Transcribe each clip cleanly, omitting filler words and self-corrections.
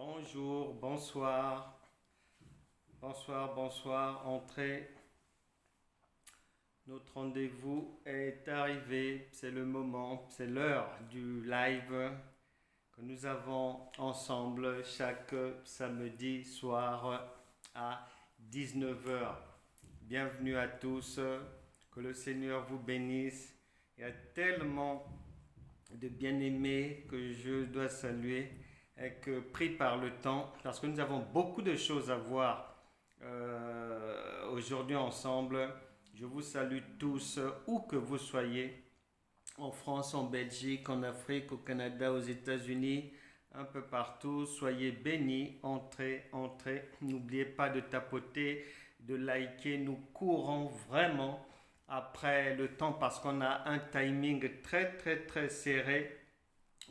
Bonjour, bonsoir, bonsoir, entrez. Notre rendez-vous est arrivé, c'est le moment, c'est l'heure du live que nous avons ensemble chaque samedi soir à 19 heures. Bienvenue à tous, que le Seigneur vous bénisse. Il y a tellement de bien-aimés que je dois saluer et que pris par le temps, parce que nous avons beaucoup de choses à voir aujourd'hui ensemble. Je vous salue tous, où que vous soyez, en France, en Belgique, en Afrique, au Canada, aux États-Unis, un peu partout. Soyez bénis, entrez, entrez. N'oubliez pas de tapoter, de liker. Nous courons vraiment après le temps parce qu'on a un timing très serré.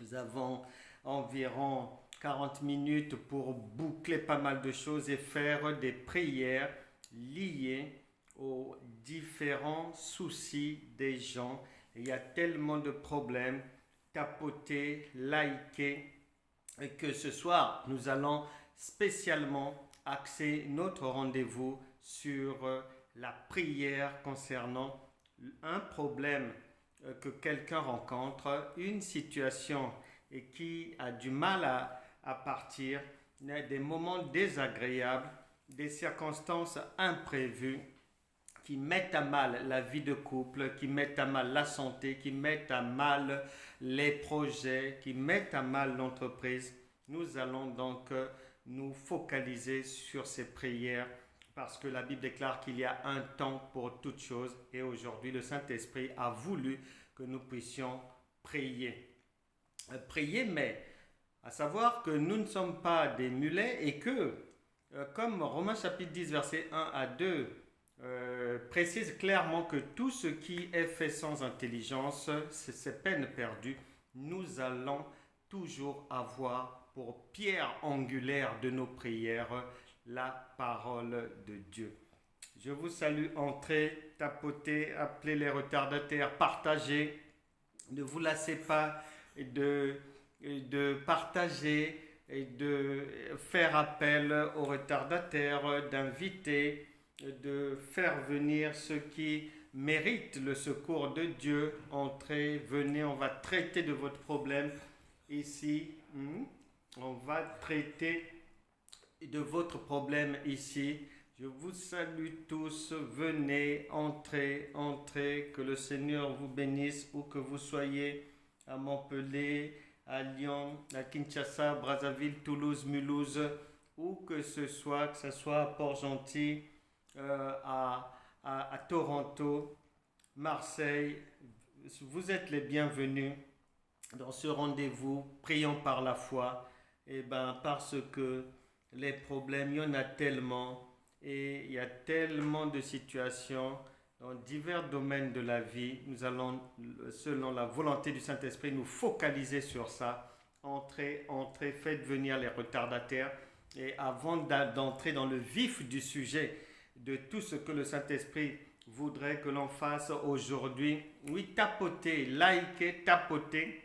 Nous avons environ 40 minutes pour boucler pas mal de choses et faire des prières liées aux différents soucis des gens. Il y a tellement de problèmes. Tapotez, likez. Et que ce soir, nous allons spécialement axer notre rendez-vous sur la prière concernant un problème que quelqu'un rencontre, une situation et qui a du mal à partir, des moments désagréables, des circonstances imprévues qui mettent à mal la vie de couple, qui mettent à mal la santé, qui mettent à mal les projets, qui mettent à mal l'entreprise. Nous allons donc nous focaliser sur ces prières parce que la Bible déclare qu'il y a un temps pour toutes choses et aujourd'hui le Saint-Esprit a voulu que nous puissions prier. Prier, mais à savoir que nous ne sommes pas des mulets et que, comme Romains chapitre 10, verset 1 à 2, précise clairement que tout ce qui est fait sans intelligence, c'est peine perdue. Nous allons toujours avoir pour pierre angulaire de nos prières la parole de Dieu. Je vous salue, entrez, tapotez, appelez les retardataires, partagez. Ne vous lassez pas de partager et de faire appel aux retardataires, d'inviter, de faire venir ceux qui méritent le secours de Dieu. Entrez, venez, on va traiter de votre problème ici. On va traiter de votre problème ici. Je vous salue tous. Venez, entrez, entrez. Que le Seigneur vous bénisse où que vous soyez, à Montpellier, à Lyon, à Kinshasa, Brazzaville, Toulouse, Mulhouse, où que ce soit à Port-Gentil, à Toronto, Marseille. Vous êtes les bienvenus dans ce rendez-vous. Prions par la foi. Parce que les problèmes, il y en a tellement et il y a tellement de situations dans divers domaines de la vie. Nous allons, selon la volonté du Saint-Esprit, nous focaliser sur ça. Entrez, entrez, faites venir les retardataires. Et avant d'entrer dans le vif du sujet de tout ce que le Saint-Esprit voudrait que l'on fasse aujourd'hui, oui, tapotez, likez, tapotez.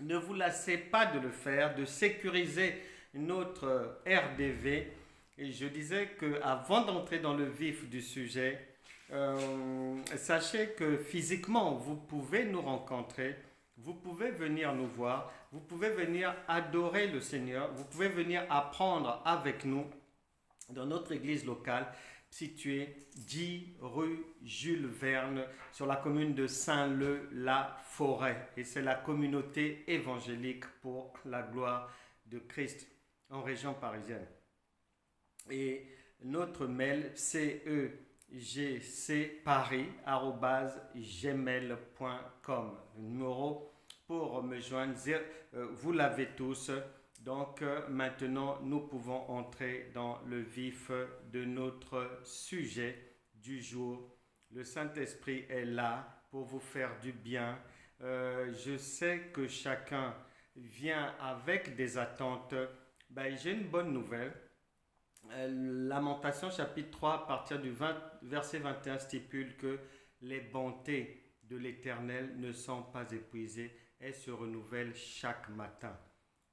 Ne vous lassez pas de le faire, de sécuriser notre RDV. Et je disais qu'avant d'entrer dans le vif du sujet, sachez que physiquement, vous pouvez nous rencontrer, vous pouvez venir nous voir, vous pouvez venir adorer le Seigneur, vous pouvez venir apprendre avec nous dans notre église locale située 10 rue Jules Verne sur la commune de Saint-Leu-la-Forêt. Et c'est la communauté évangélique pour la gloire de Christ en région parisienne. Et notre mail cegcparis@gmail.com. Le numéro pour me joindre, vous l'avez tous. Donc maintenant, nous pouvons entrer dans le vif de notre sujet du jour. Le Saint-Esprit est là pour vous faire du bien. Je sais que chacun vient avec des attentes. J'ai une bonne nouvelle. Lamentation chapitre 3 à partir du verset 21 stipule que les bontés de l'Éternel ne sont pas épuisées et se renouvellent chaque matin.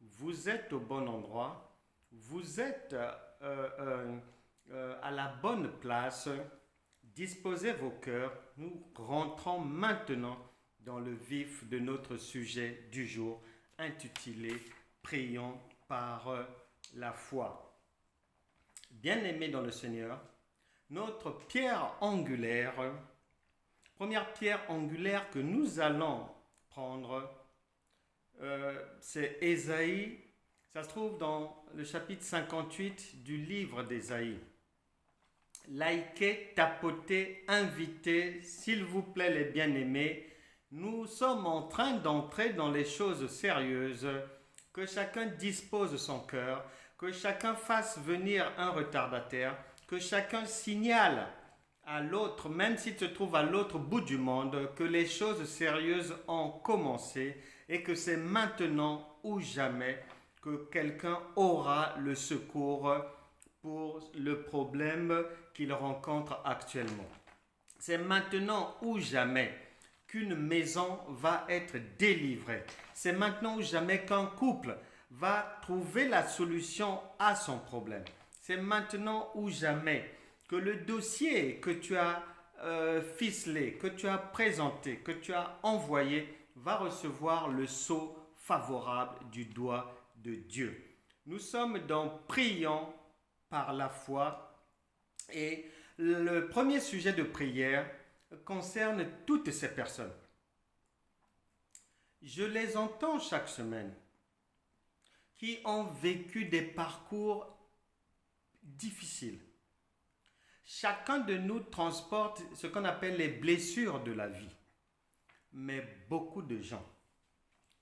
Vous êtes au bon endroit, vous êtes à la bonne place. Disposez vos cœurs. Nous rentrons maintenant dans le vif de notre sujet du jour, intitulé Prions par la foi. Bien-aimés dans le Seigneur, notre pierre angulaire, première pierre angulaire que nous allons prendre, c'est Ésaïe. Ça se trouve dans le chapitre 58 du livre d'Ésaïe. Likez, tapotez, invitez, s'il vous plaît les bien-aimés. Nous sommes en train d'entrer dans les choses sérieuses. Que chacun dispose son cœur, que chacun fasse venir un retardataire, que chacun signale à l'autre, même s'il se trouve à l'autre bout du monde, que les choses sérieuses ont commencé et que c'est maintenant ou jamais que quelqu'un aura le secours pour le problème qu'il rencontre actuellement. C'est maintenant ou jamais qu'une maison va être délivrée. C'est maintenant ou jamais qu'un couple va trouver la solution à son problème. C'est maintenant ou jamais que le dossier que tu as ficelé, que tu as présenté, que tu as envoyé, va recevoir le sceau favorable du doigt de Dieu. Nous sommes dans Prions par la foi et le premier sujet de prière concerne toutes ces personnes. Je les entends chaque semaine qui ont vécu des parcours difficiles. Chacun de nous transporte ce qu'on appelle les blessures de la vie. Mais beaucoup de gens,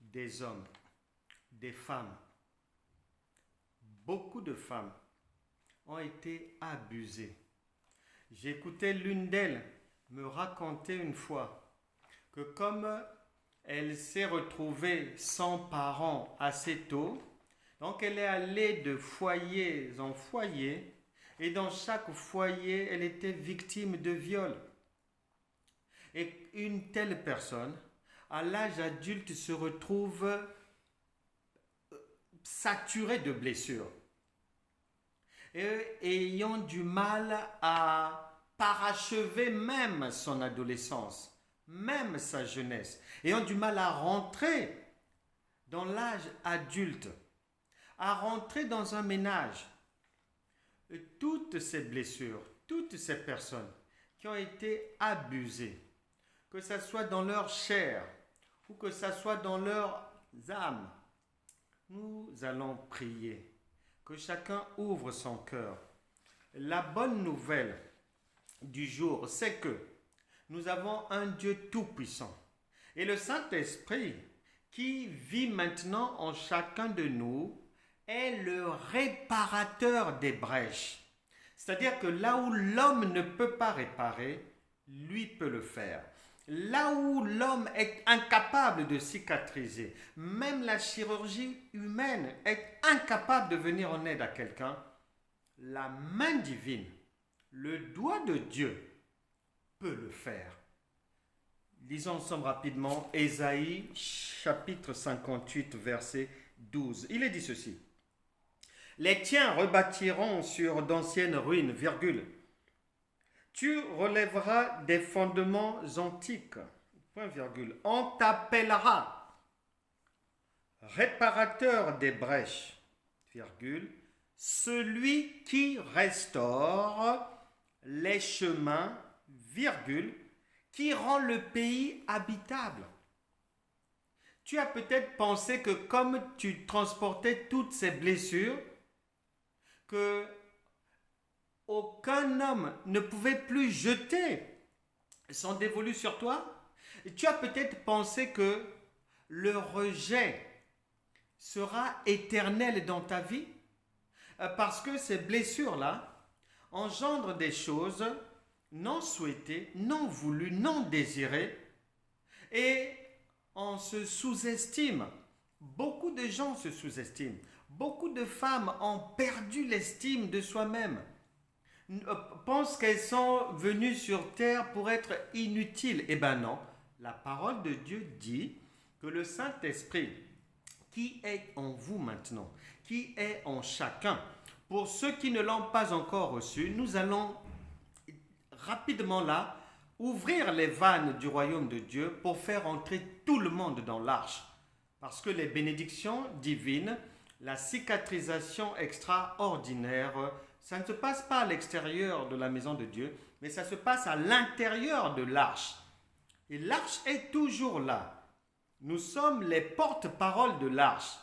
des hommes, des femmes, beaucoup de femmes ont été abusées. J'écoutais l'une d'elles me raconter une fois que comme elle s'est retrouvée sans parents assez tôt, donc elle est allée de foyer en foyer et dans chaque foyer, elle était victime de viol. Et une telle personne, à l'âge adulte, se retrouve saturée de blessures et ayant du mal à parachever même son adolescence, même sa jeunesse, ayant du mal à rentrer dans l'âge adulte, à rentrer dans un ménage. Et toutes ces blessures, toutes ces personnes qui ont été abusées, que ce soit dans leur chair ou que ce soit dans leurs âmes, nous allons prier que chacun ouvre son cœur. La bonne nouvelle du jour, c'est que nous avons un Dieu tout-puissant. Et le Saint-Esprit qui vit maintenant en chacun de nous est le réparateur des brèches. C'est-à-dire que là où l'homme ne peut pas réparer, lui peut le faire. Là où l'homme est incapable de cicatriser, même la chirurgie humaine est incapable de venir en aide à quelqu'un, la main divine, le doigt de Dieu peut le faire. Lisons ensemble rapidement Ésaïe chapitre 58 verset 12. Il est dit ceci. Les tiens rebâtiront sur d'anciennes ruines, virgule. Tu relèveras des fondements antiques, point virgule. On t'appellera réparateur des brèches, virgule. Celui qui restaure les chemins, virgule, qui rend le pays habitable. Tu as peut-être pensé que comme tu transportais toutes ces blessures, que aucun homme ne pouvait plus jeter son dévolu sur toi. Tu as peut-être pensé que le rejet sera éternel dans ta vie parce que ces blessures-là engendrent des choses non souhaitées, non voulues, non désirées et on se sous-estime. Beaucoup de gens se sous-estiment. Beaucoup de femmes ont perdu l'estime de soi-même. Pensent qu'elles sont venues sur terre pour être inutiles. Eh bien non, la parole de Dieu dit que le Saint-Esprit qui est en vous maintenant, qui est en chacun. Pour ceux qui ne l'ont pas encore reçu, nous allons rapidement là ouvrir les vannes du royaume de Dieu pour faire entrer tout le monde dans l'arche. Parce que les bénédictions divines, la cicatrisation extraordinaire, ça ne se passe pas à l'extérieur de la maison de Dieu, mais ça se passe à l'intérieur de l'arche. Et l'arche est toujours là. Nous sommes les porte-paroles de l'arche,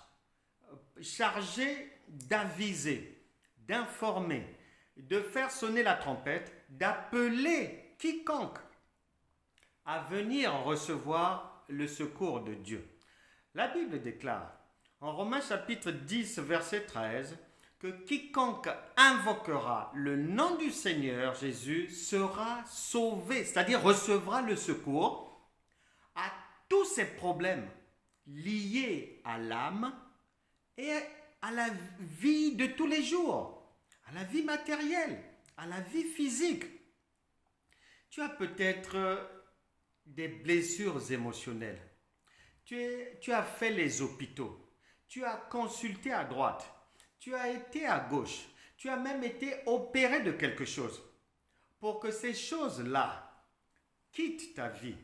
chargés d'aviser, d'informer, de faire sonner la trompette, d'appeler quiconque à venir recevoir le secours de Dieu. La Bible déclare en Romains chapitre 10, verset 13, que quiconque invoquera le nom du Seigneur Jésus sera sauvé, c'est-à-dire recevra le secours à tous ces problèmes liés à l'âme et à la vie de tous les jours, à la vie matérielle, à la vie physique. Tu as peut-être des blessures émotionnelles. Tu as fait les hôpitaux. Tu as consulté à droite. Tu as été à gauche. Tu as même été opéré de quelque chose. Pour que ces choses-là quittent ta vie.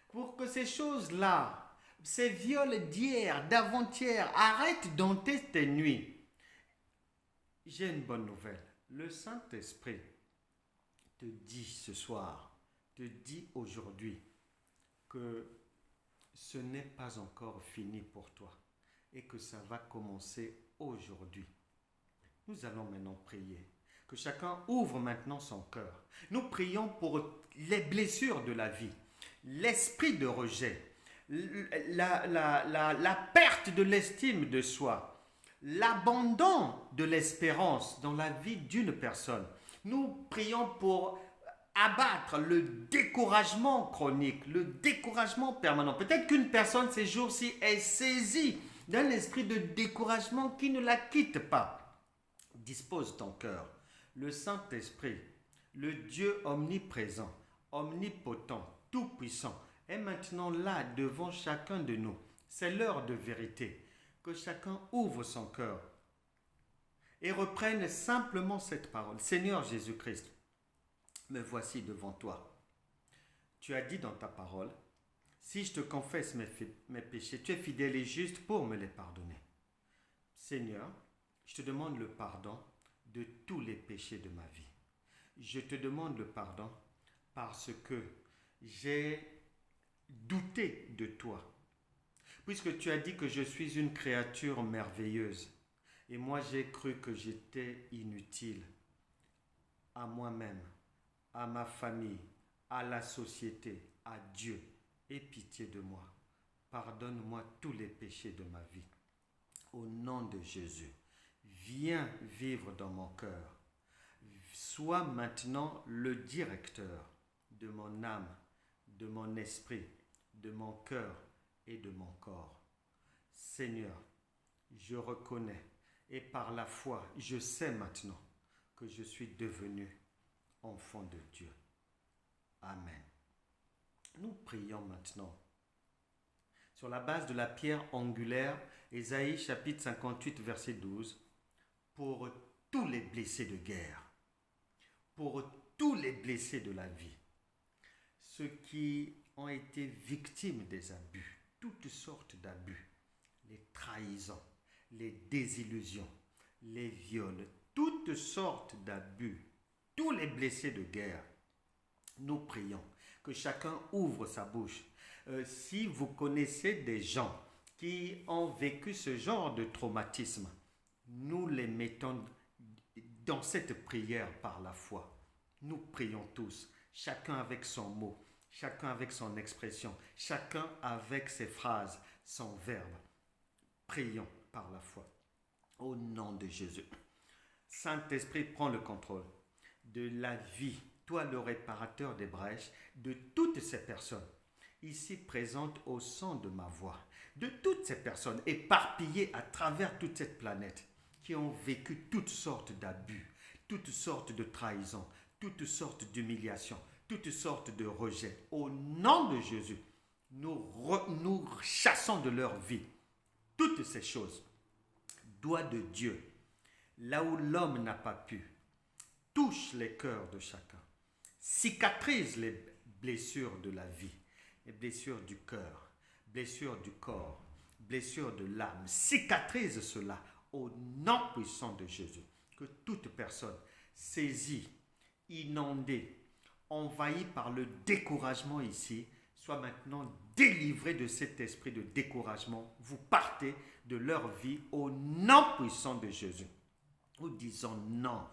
Pour que ces choses-là, ces viols d'hier, d'avant-hier, arrêtent d'hanter tes nuits. J'ai une bonne nouvelle. Le Saint-Esprit te dit ce soir, te dit aujourd'hui que ce n'est pas encore fini pour toi et que ça va commencer aujourd'hui. Nous allons maintenant prier. Que chacun ouvre maintenant son cœur. Nous prions pour les blessures de la vie, l'esprit de rejet, la perte de l'estime de soi, l'abandon de l'espérance dans la vie d'une personne. Nous prions pour abattre le découragement chronique, le découragement permanent. Peut-être qu'une personne ces jours-ci est saisie d'un esprit de découragement qui ne la quitte pas. Dispose ton cœur. Le Saint-Esprit, le Dieu omniprésent, omnipotent, tout-puissant, est maintenant là devant chacun de nous. C'est l'heure de vérité. Que chacun ouvre son cœur et reprenne simplement cette parole. Seigneur Jésus-Christ, me voici devant toi. Tu as dit dans ta parole, si je te confesse mes péchés, tu es fidèle et juste pour me les pardonner. Seigneur, je te demande le pardon de tous les péchés de ma vie. Je te demande le pardon parce que j'ai douté de toi. Puisque tu as dit que je suis une créature merveilleuse et moi j'ai cru que j'étais inutile à moi-même, à ma famille, à la société, à Dieu. Aie pitié de moi. Pardonne-moi tous les péchés de ma vie. Au nom de Jésus, viens vivre dans mon cœur. Sois maintenant le directeur de mon âme, de mon esprit, de mon cœur et de mon corps. Seigneur, je reconnais et par la foi, je sais maintenant que je suis devenu enfant de Dieu. Amen. Nous prions maintenant sur la base de la pierre angulaire, Ésaïe chapitre 58 verset 12, pour tous les blessés de guerre, pour tous les blessés de la vie, ceux qui ont été victimes des abus, toutes sortes d'abus, les trahisons, les désillusions, les viols, toutes sortes d'abus, tous les blessés de guerre. Nous prions que chacun ouvre sa bouche. Si vous connaissez des gens qui ont vécu ce genre de traumatisme, nous les mettons dans cette prière par la foi. Nous prions tous, chacun avec son mot, chacun avec son expression, chacun avec ses phrases, son verbe. Prions par la foi. Au nom de Jésus. Saint-Esprit, prends le contrôle de la vie, toi le réparateur des brèches, de toutes ces personnes ici présentes au son de ma voix, de toutes ces personnes éparpillées à travers toute cette planète qui ont vécu toutes sortes d'abus, toutes sortes de trahisons, toutes sortes d'humiliations, toutes sortes de rejets. Au nom de Jésus, nous chassons de leur vie toutes ces choses, doigt de Dieu, là où l'homme n'a pas pu, touche les cœurs de chacun, cicatrise les blessures de la vie, les blessures du cœur, blessures du corps, blessures de l'âme. Cicatrise cela au nom puissant de Jésus. Que toute personne saisie, inondée, envahie par le découragement ici, soit maintenant délivrée de cet esprit de découragement. Vous partez de leur vie au nom puissant de Jésus. Nous disons non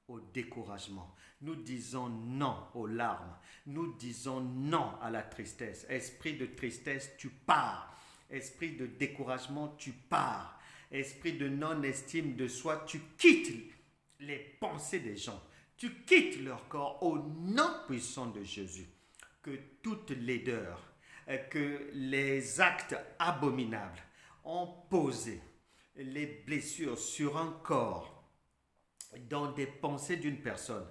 au découragement. Nous disons non aux larmes. Nous disons non à la tristesse. Esprit de tristesse, tu pars. Esprit de découragement, tu pars. Esprit de non-estime de soi, tu quittes les pensées des gens. Tu quittes leur corps au nom puissant de Jésus. Que toute laideur, que les actes abominables ont posé les blessures sur un corps, dans des pensées d'une personne,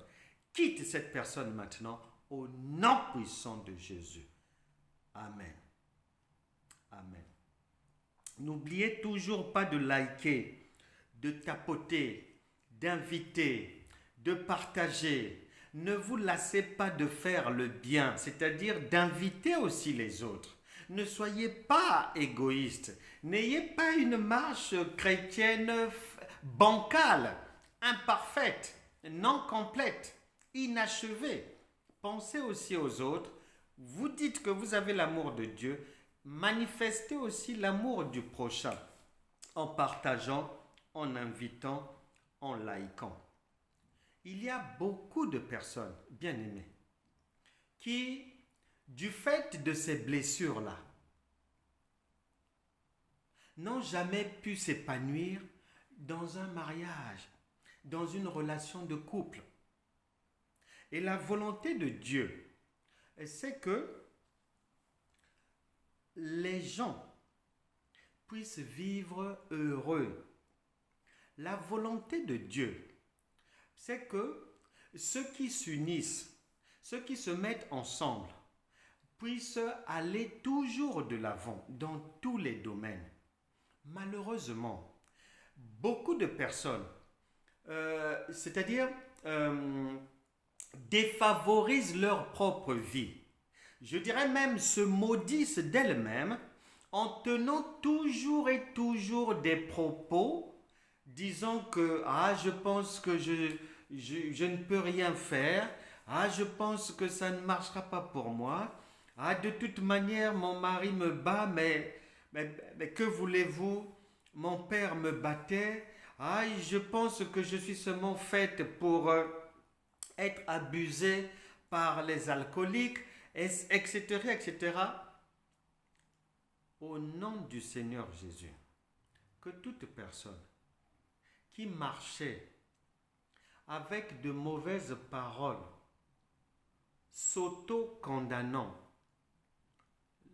quitte cette personne maintenant au nom puissant de Jésus. Amen. Amen. N'oubliez toujours pas de liker, de tapoter, d'inviter, de partager. Ne vous lassez pas de faire le bien, c'est-à-dire d'inviter aussi les autres. Ne soyez pas égoïste. N'ayez pas une marche chrétienne bancale, imparfaite, non complète, inachevée. Pensez aussi aux autres. Vous dites que vous avez l'amour de Dieu. Manifestez aussi l'amour du prochain en partageant, en invitant, en likant. Il y a beaucoup de personnes, bien-aimées, qui, du fait de ces blessures-là, n'ont jamais pu s'épanouir dans un mariage, dans une relation de couple. Et la volonté de Dieu, c'est que les gens puissent vivre heureux. La volonté de Dieu, c'est que ceux qui s'unissent, ceux qui se mettent ensemble, puissent aller toujours de l'avant dans tous les domaines. Malheureusement, beaucoup de personnes, défavorisent leur propre vie. Je dirais même se maudissent d'elles-mêmes en tenant toujours et toujours des propos disant que je pense que je ne peux rien faire, je pense que ça ne marchera pas pour moi, de toute manière mon mari me bat, mais que voulez-vous, mon père me battait, je pense que je suis seulement faite pour être abusée par les alcooliques, etc., etc. Au nom du Seigneur Jésus, que toute personne qui marchait avec de mauvaises paroles, s'auto-condamnant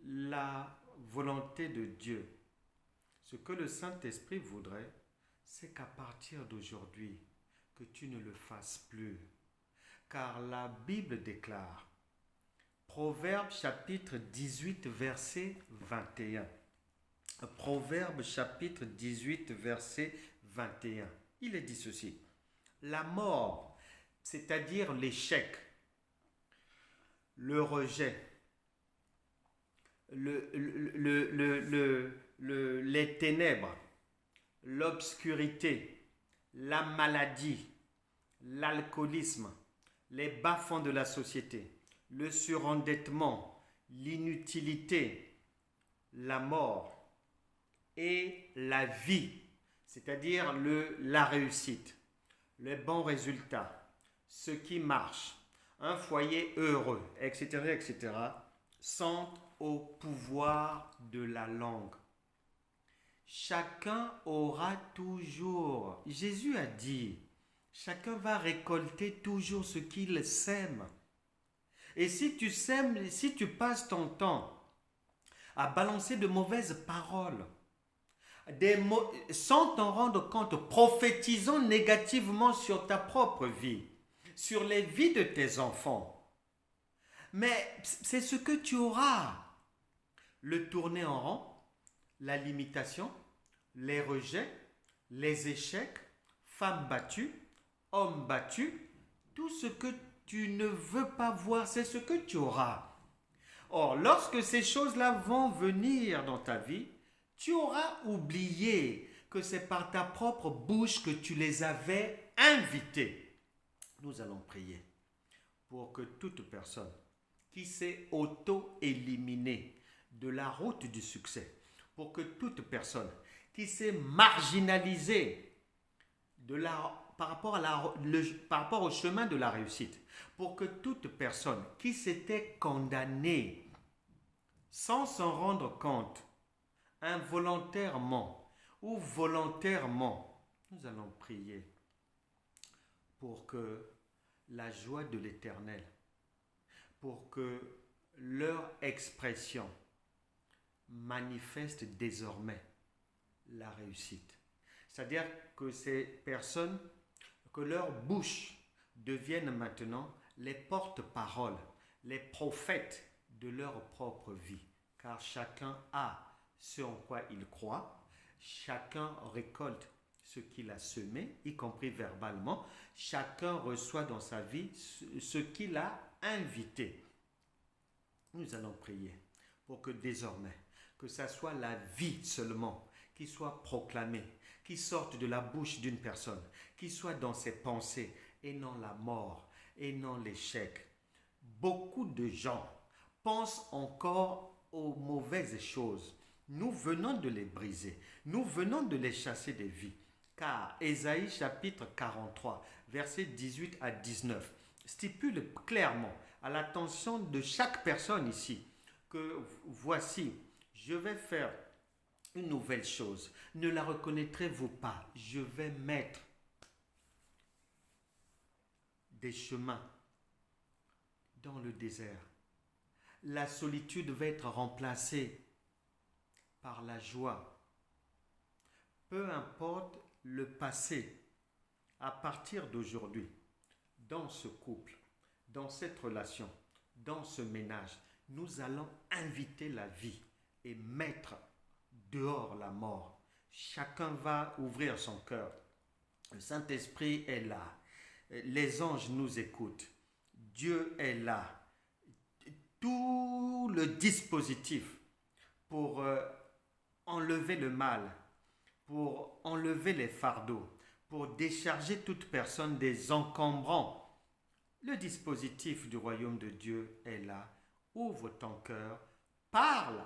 la volonté de Dieu, ce que le Saint-Esprit voudrait, c'est qu'à partir d'aujourd'hui, que tu ne le fasses plus. Car la Bible déclare, Proverbe chapitre 18, verset 21. Proverbe chapitre 18, verset 21. Il est dit ceci. La mort, c'est-à-dire l'échec, le rejet, les ténèbres, l'obscurité, la maladie, l'alcoolisme, les bas-fonds de la société, le surendettement, l'inutilité, la mort et la vie, c'est-à-dire la réussite, les bons résultats, ce qui marche, un foyer heureux, etc., etc., sont au pouvoir de la langue. Chacun aura toujours, Jésus a dit, chacun va récolter toujours ce qu'il sème. Et si tu sèmes, si tu passes ton temps à balancer de mauvaises paroles, sans t'en rendre compte, prophétisant négativement sur ta propre vie, sur les vies de tes enfants, mais c'est ce que tu auras. Le tourner en rond, la limitation, les rejets, les échecs, femmes battues, hommes battus, tout ce que tu ne veux pas voir, c'est ce que tu auras. Or, lorsque ces choses-là vont venir dans ta vie, tu auras oublié que c'est par ta propre bouche que tu les avais invités. Nous allons prier pour que toute personne qui s'est auto-éliminée de la route du succès, pour que toute personne qui s'est marginalisée par rapport au chemin de la réussite, pour que toute personne qui s'était condamnée sans s'en rendre compte, involontairement ou volontairement, nous allons prier pour que la joie de l'Éternel, pour que leur expression manifeste désormais la réussite. C'est-à-dire que ces personnes, que leur bouche deviennent maintenant les porte-paroles, les prophètes de leur propre vie. Car chacun a ce en quoi il croit, chacun récolte ce qu'il a semé, y compris verbalement, chacun reçoit dans sa vie ce qu'il a invité. Nous allons prier pour que désormais, que ça soit la vie seulement qui soit proclamée, qui sorte de la bouche d'une personne, qui soit dans ses pensées et non la mort et non l'échec. Beaucoup de gens pensent encore aux mauvaises choses. Nous venons de les briser, nous venons de les chasser des vies. Car Ésaïe chapitre 43, versets 18 à 19, stipule clairement à l'attention de chaque personne ici que voici, je vais faire une nouvelle chose. Ne la reconnaîtrez-vous pas? Je vais mettre des chemins dans le désert. La solitude va être remplacée par la joie. Peu importe le passé, à partir d'aujourd'hui, dans ce couple, dans cette relation, dans ce ménage, nous allons inviter la vie et mettre dehors la mort. Chacun va ouvrir son cœur. Le Saint-Esprit est là. Les anges nous écoutent. Dieu est là. Tout le dispositif pour enlever le mal, pour enlever les fardeaux, pour décharger toute personne des encombrants. Le dispositif du royaume de Dieu est là. Ouvre ton cœur, parle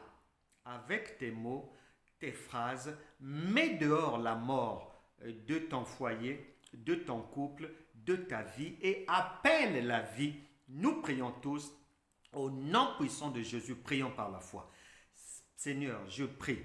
avec tes mots, tes phrases, mets dehors la mort de ton foyer, de ton couple, de ta vie et appelle la vie. Nous prions tous au nom puissant de Jésus, prions par la foi. Seigneur, je prie,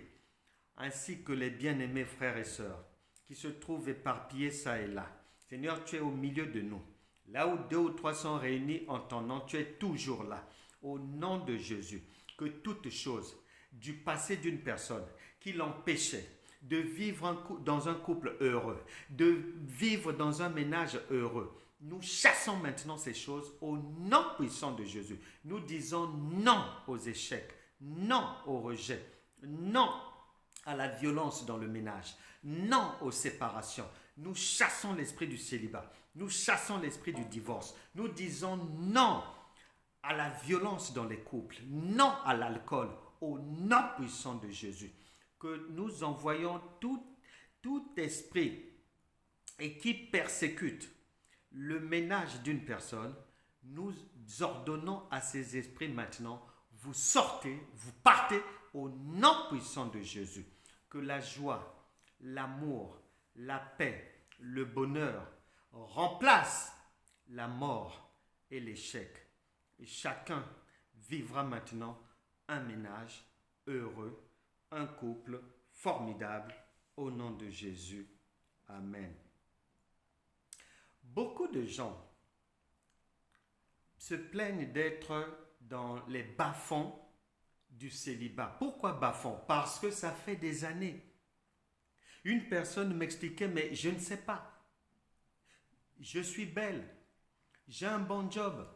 ainsi que les bien-aimés frères et sœurs qui se trouvent éparpillés ça et là. Seigneur, tu es au milieu de nous. Là où 2 ou 3 sont réunis en ton nom, tu es toujours là. Au nom de Jésus, que toute chose du passé d'une personne qui l'empêchait de vivre dans un couple heureux, de vivre dans un ménage heureux, nous chassons maintenant ces choses au nom puissant de Jésus. Nous disons non aux échecs, non au rejet, non à la violence dans le ménage, non aux séparations. Nous chassons l'esprit du célibat, nous chassons l'esprit du divorce. Nous disons non à la violence dans les couples, non à l'alcool, au nom puissant de Jésus. Que nous envoyons tout esprit et qui persécute le ménage d'une personne, nous ordonnons à ces esprits maintenant, vous sortez, vous partez au nom puissant de Jésus. Que la joie, l'amour, la paix, le bonheur remplacent la mort et l'échec. Et chacun vivra maintenant un ménage heureux, un couple formidable au nom de Jésus. Amen. Beaucoup de gens se plaignent d'être dans les bas-fonds du célibat. Pourquoi bas-fonds? Parce que ça fait des années. Une personne m'expliquait, mais je ne sais pas. Je suis belle, j'ai un bon job,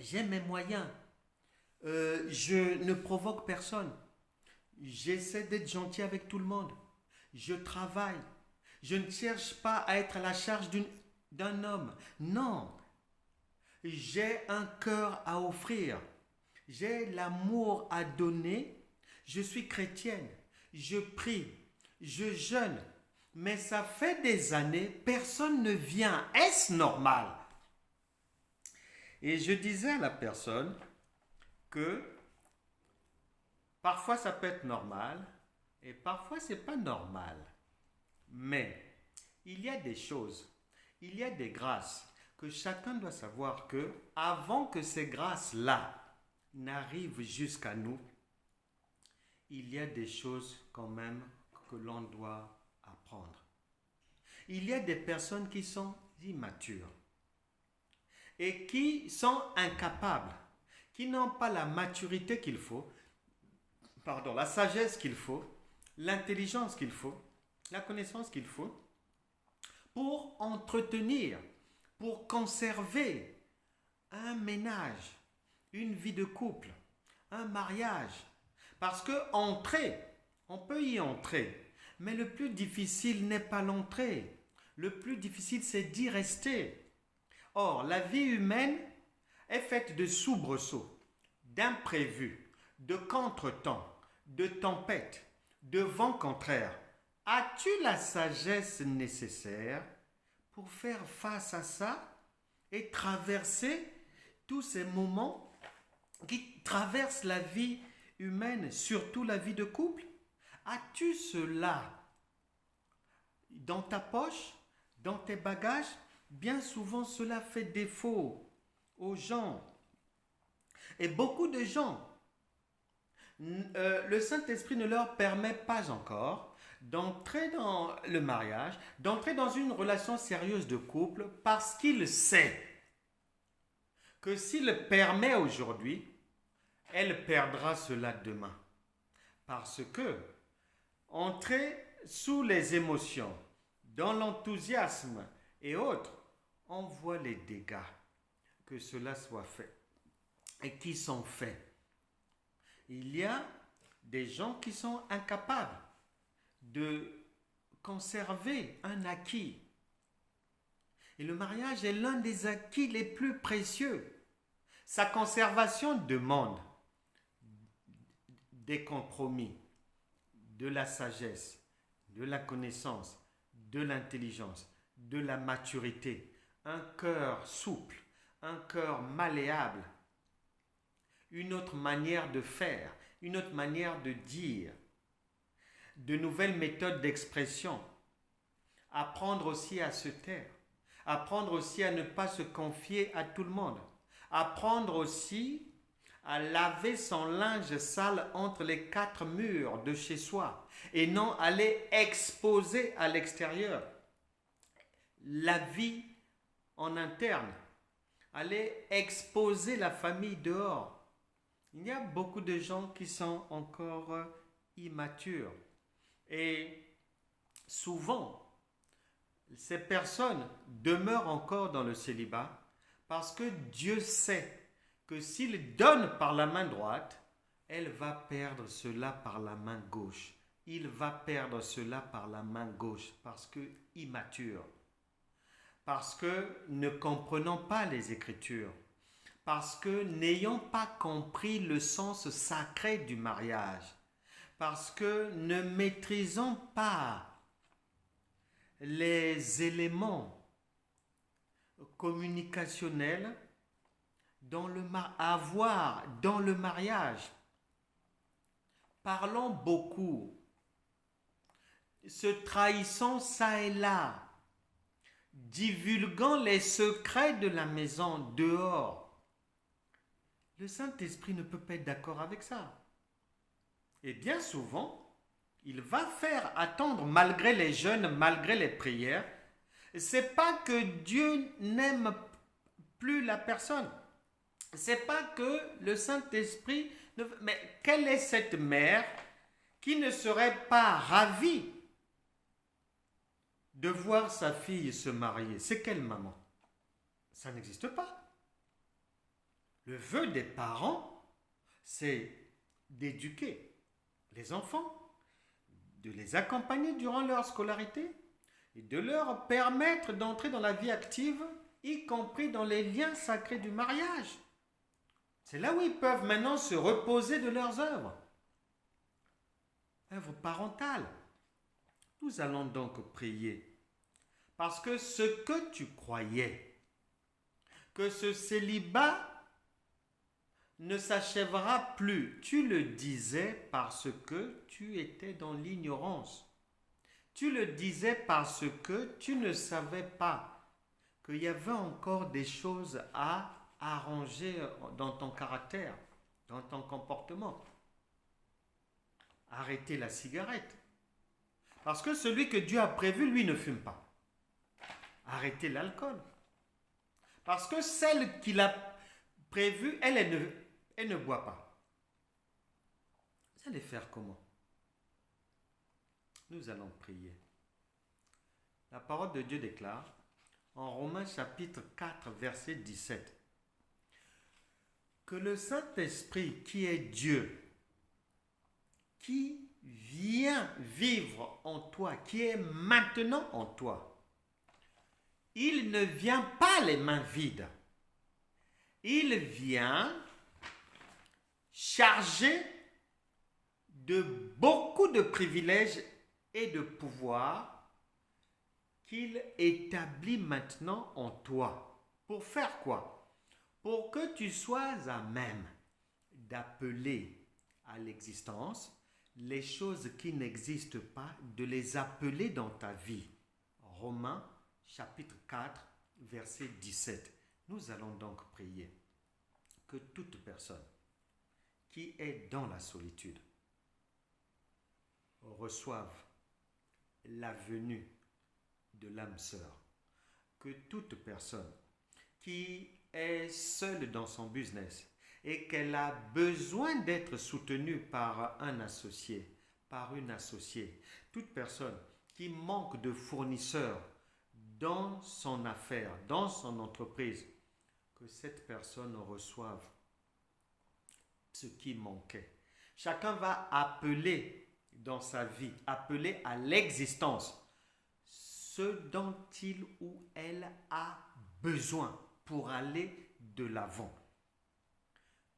j'ai mes moyens, je ne provoque personne, J'essaie d'être gentil avec tout le monde. Je travaille. Je ne cherche pas à être à la charge d'un homme. Non. J'ai un cœur à offrir. J'ai l'amour à donner. Je suis chrétienne. Je prie. Je jeûne. Mais ça fait des années, personne ne vient. Est-ce normal? Et je disais à la personne que parfois ça peut être normal et parfois c'est pas normal. Mais il y a des choses, il y a des grâces que chacun doit savoir que avant que ces grâces-là n'arrivent jusqu'à nous, il y a des choses quand même que l'on doit apprendre. Il y a des personnes qui sont immatures et qui sont incapables, qui n'ont pas la maturité qu'il faut, la sagesse qu'il faut, l'intelligence qu'il faut, la connaissance qu'il faut pour entretenir, pour conserver un ménage, une vie de couple, un mariage. Parce que entrer, on peut y entrer, mais le plus difficile n'est pas l'entrée. Le plus difficile, c'est d'y rester. Or, la vie humaine est faite de soubresauts, d'imprévus, de contretemps, de tempêtes, de vents contraires. As-tu la sagesse nécessaire pour faire face à ça et traverser tous ces moments qui traversent la vie humaine, surtout la vie de couple? As-tu cela dans ta poche, dans tes bagages? Bien souvent, cela fait défaut aux gens. Et beaucoup de gens, le Saint-Esprit ne leur permet pas encore d'entrer dans le mariage, d'entrer dans une relation sérieuse de couple, parce qu'il sait que s'il le permet aujourd'hui, elle perdra cela demain. Parce que entrer sous les émotions, dans l'enthousiasme et autres, on voit les dégâts que cela soit fait et qui sont faits. Il y a des gens qui sont incapables de conserver un acquis. Et le mariage est l'un des acquis les plus précieux. Sa conservation demande des compromis, de la sagesse, de la connaissance, de l'intelligence, de la maturité, un cœur souple, un cœur malléable, une autre manière de faire, une autre manière de dire, de nouvelles méthodes d'expression, apprendre aussi à se taire, apprendre aussi à ne pas se confier à tout le monde, apprendre aussi à laver son linge sale entre les quatre murs de chez soi et non aller exposer à l'extérieur la vie en interne, aller exposer la famille dehors. Il y a beaucoup de gens qui sont encore immatures et souvent ces personnes demeurent encore dans le célibat parce que Dieu sait que s'il donne par la main droite, elle va perdre cela par la main gauche. Il va perdre cela par la main gauche parce que immature, parce que ne comprenant pas les Écritures, parce que n'ayant pas compris le sens sacré du mariage, parce que ne maîtrisant pas les éléments communicationnels avoir dans le mariage. Parlons beaucoup, se trahissant ça et là, divulguant les secrets de la maison dehors. Le Saint-Esprit ne peut pas être d'accord avec ça. Et bien souvent, il va faire attendre malgré les jeûnes, malgré les prières. C'est pas que Dieu n'aime plus la personne. C'est pas que le Saint-Esprit... Mais quelle est cette mère qui ne serait pas ravie de voir sa fille se marier? C'est quelle maman? Ça n'existe pas. Le vœu des parents, c'est d'éduquer les enfants, de les accompagner durant leur scolarité et de leur permettre d'entrer dans la vie active, y compris dans les liens sacrés du mariage. C'est là où ils peuvent maintenant se reposer de leurs œuvres parentales. Nous allons donc prier parce que ce que tu croyais, que ce célibat ne s'achèvera plus, tu le disais parce que tu étais dans l'ignorance. Tu le disais parce que tu ne savais pas qu'il y avait encore des choses à arranger dans ton caractère, dans ton comportement. Arrêter la cigarette. Parce que celui que Dieu a prévu, lui, ne fume pas. Arrêter l'alcool. Parce que celle qu'il a prévue, elle ne boit pas. Vous allez faire comment? Nous allons prier. La parole de Dieu déclare en Romains chapitre 4, verset 17, que le Saint-Esprit qui est Dieu, qui vient vivre en toi, qui est maintenant en toi, il ne vient pas les mains vides. Il vient chargé de beaucoup de privilèges et de pouvoirs qu'il établit maintenant en toi. Pour faire quoi? Pour que tu sois à même d'appeler à l'existence les choses qui n'existent pas, de les appeler dans ta vie. Romains chapitre 4, verset 17. Nous allons donc prier que toute personne qui est dans la solitude reçoive la venue de l'âme sœur. Que toute personne qui est seule dans son business et qu'elle a besoin d'être soutenue par un associé, par une associée, toute personne qui manque de fournisseurs dans son affaire, dans son entreprise, que cette personne reçoive ce qui manquait. Chacun va appeler dans sa vie, appeler à l'existence ce dont il ou elle a besoin pour aller de l'avant.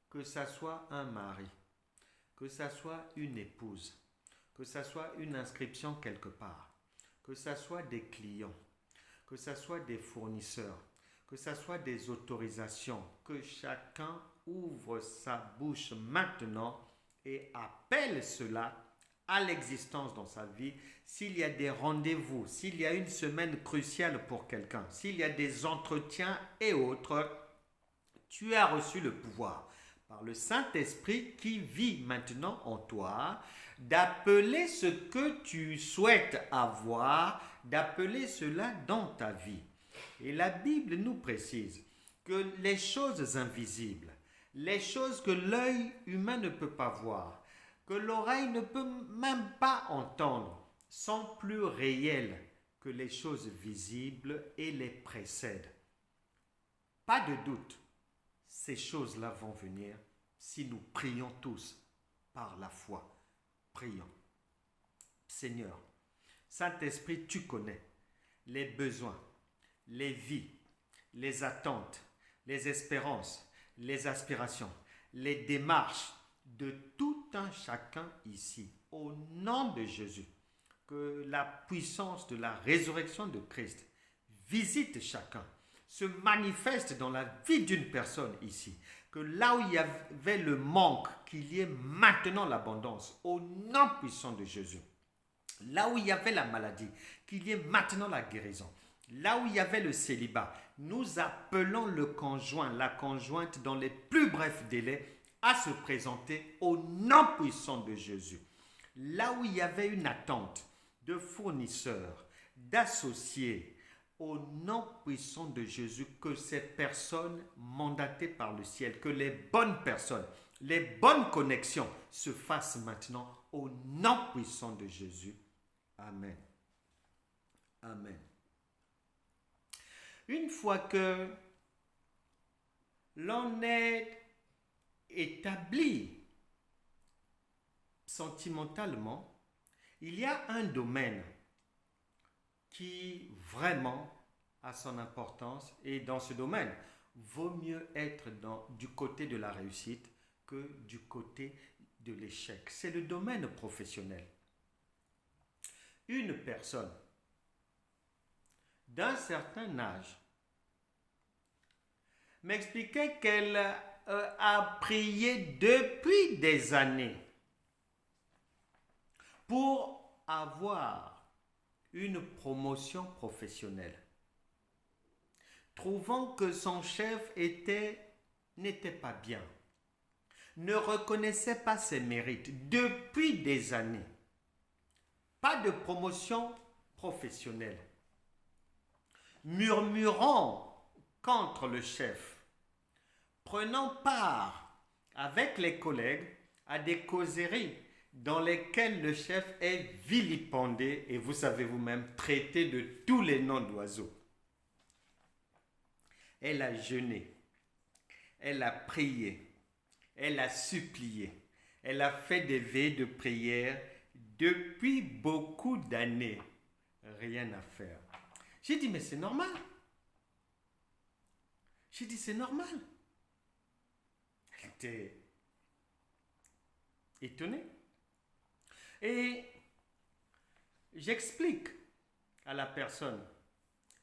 Que ça soit un mari, que ça soit une épouse, que ça soit une inscription quelque part, que ça soit des clients, que ça soit des fournisseurs, que ça soit des autorisations, que chacun ouvre sa bouche maintenant et appelle cela à l'existence dans sa vie. S'il y a des rendez-vous, s'il y a une semaine cruciale pour quelqu'un, s'il y a des entretiens et autres, tu as reçu le pouvoir par le Saint-Esprit qui vit maintenant en toi, d'appeler ce que tu souhaites avoir, d'appeler cela dans ta vie. Et la Bible nous précise que les choses invisibles, les choses que l'œil humain ne peut pas voir, que l'oreille ne peut même pas entendre, sont plus réelles que les choses visibles et les précèdent. Pas de doute, ces choses-là vont venir si nous prions tous par la foi. Prions. Seigneur, Saint-Esprit, tu connais les besoins, les vies, les attentes, les espérances, les aspirations, les démarches de tout un chacun ici. Au nom de Jésus, que la puissance de la résurrection de Christ visite chacun, se manifeste dans la vie d'une personne ici. Que là où il y avait le manque, qu'il y ait maintenant l'abondance, au nom puissant de Jésus. Là où il y avait la maladie, qu'il y ait maintenant la guérison. Là où il y avait le célibat, nous appelons le conjoint, la conjointe dans les plus brefs délais à se présenter au nom puissant de Jésus. Là où il y avait une attente de fournisseurs, d'associés, au nom puissant de Jésus, que ces personnes mandatées par le ciel, que les bonnes personnes, les bonnes connexions se fassent maintenant au nom puissant de Jésus. Amen. Amen. Une fois que l'on est établi sentimentalement, il y a un domaine qui vraiment a son importance et dans ce domaine, vaut mieux être du côté de la réussite que du côté de l'échec. C'est le domaine professionnel. Une personne d'un certain âge m'expliquait qu'elle a prié depuis des années pour avoir une promotion professionnelle, trouvant que son chef n'était pas bien, ne reconnaissait pas ses mérites depuis des années. Pas de promotion professionnelle. Murmurant contre le chef, prenant part avec les collègues à des causeries dans lesquelles le chef est vilipendé et vous savez vous-même traité de tous les noms d'oiseaux. Elle a jeûné, elle a prié, elle a supplié, elle a fait des veillées de prière depuis beaucoup d'années. Rien à faire. J'ai dit, mais c'est normal. J'ai dit, c'est normal. Elle était étonnée. Et j'explique à la personne.